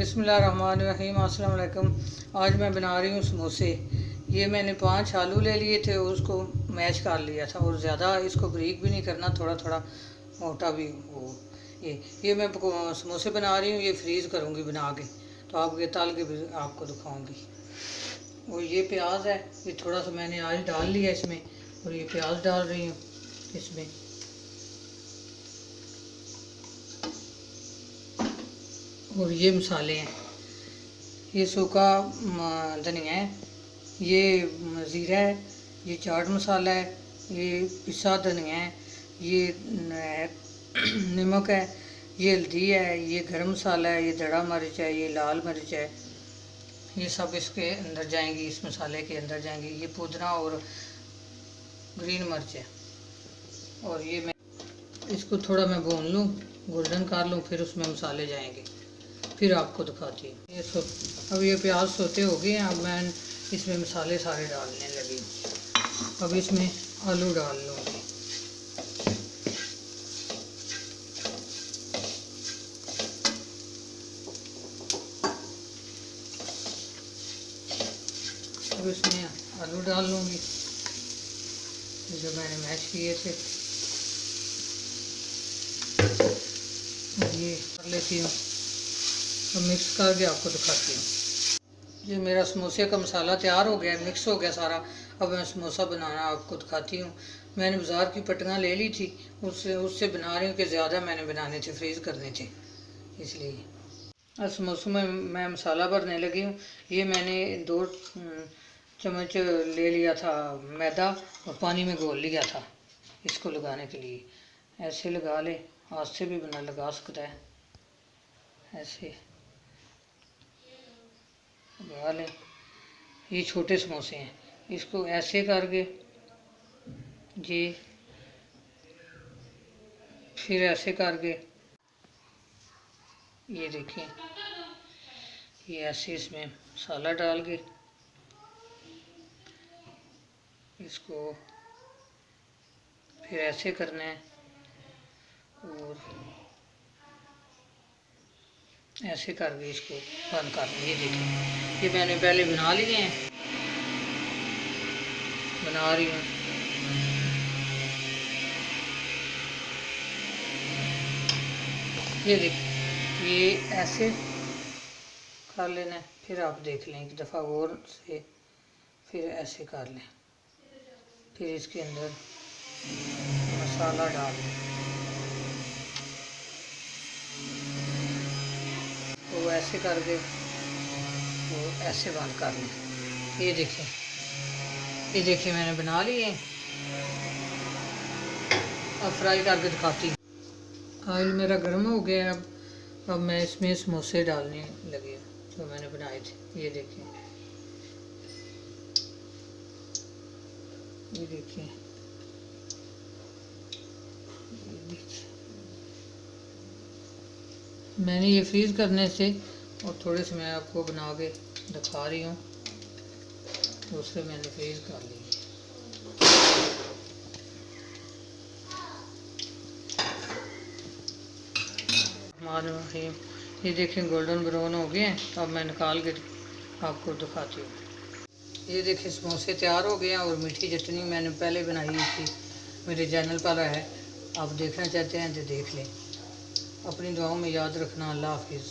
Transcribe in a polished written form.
बिस्मिल्लाहिर्रहमानिर्रहीम। अस्सलाम वालेकुम। आज मैं बना रही हूँ समोसे। ये मैंने 5 आलू ले लिए थे, उसको मैश कर लिया था और ज़्यादा इसको बारीक भी नहीं करना, थोड़ा थोड़ा मोटा भी हो। ये मैं समोसे बना रही हूँ, ये फ्रीज़ करूँगी बना के, तो आपके तल के भी आपको दिखाऊँगी। और ये प्याज है, ये थोड़ा सा मैंने आज डाल लिया इसमें, और ये प्याज डाल रही हूँ इसमें। और ये मसाले हैं, ये सूखा धनिया है, ये ज़ीरा है, ये चाट मसाला है, ये पिसा धनिया है, ये नमक है, ये हल्दी है, ये गरम मसाला है, ये दड़ा मिर्च है, ये लाल मिर्च है। ये सब इसके अंदर जाएंगी, इस मसाले के अंदर जाएंगी। ये पुदीना और ग्रीन मिर्च है। और ये मैं इसको थोड़ा मैं भून लूँ, गोल्डन कर लूँ, फिर उसमें मसाले जाएंगे, फिर आपको दिखाती हूँ। अब ये प्याज सोते हो गए हैं, अब मैं इसमें मसाले सारे डालने लगी। अब इसमें आलू डाल लूँगी। अब इसमें आलू डाल लूँगी जो मैंने मैश किए थे। ये कर लेती हूँ, तो मिक्स करके आपको दिखाती हूँ। ये मेरा समोसे का मसाला तैयार हो गया, मिक्स हो गया सारा। अब मैं समोसा बनाना आपको दिखाती हूँ। मैंने बाज़ार की पट्टियाँ ले ली थी, उससे बना रही हूँ कि ज़्यादा मैंने बनाने थे, फ्रीज़ करने थे, इसलिए। अब समोसों में मैं मसाला भरने लगी हूँ। ये मैंने 2 चम्मच ले लिया था मैदा और पानी में घोल लिया था इसको लगाने के लिए। ऐसे लगा ले, हाथ से भी लगा सकता है, ऐसे लगा लें। ये छोटे समोसे हैं, इसको ऐसे करके जी, फिर ऐसे करके ये देखिए, ये ऐसे इसमें मसाला डाल के इसको फिर ऐसे करना है और ऐसे करके इसको बंद करना है। ये देखिए, ये मैंने पहले बना लिए हैं, बना रही हूँ। ये देखिए, ये ऐसे कर लेना है, फिर आप देख लें एक दफ़ा और से, फिर ऐसे कर लें, फिर इसके अंदर मसाला डाल दें, तो ऐसे करके वो ऐसे बंद कर लें। ये देखिए मैंने बना लिए। अब फ्राई करके दिखाती हूँ। ऑयल मेरा गर्म हो गया। अब मैं इसमें समोसे डालने लगी जो मैंने बनाए थे। ये देखिए, ये देखिए, मैंने ये फ्रीज़ करने से और थोड़े से मैं आपको बना के दिखा रही हूँ, दूसरे मैंने फ्रीज़ कर लिए। ये देखें गोल्डन ब्राउन हो गए हैं। अब मैं निकाल के आपको दिखाती हूँ। ये देखिए समोसे तैयार हो गए हैं, और मीठी चटनी मैंने पहले बनाई थी, मेरे चैनल पर है, आप देखना चाहते हैं तो देख लें। अपनी दुआओं में याद रखना। अल्लाह हाफिज़।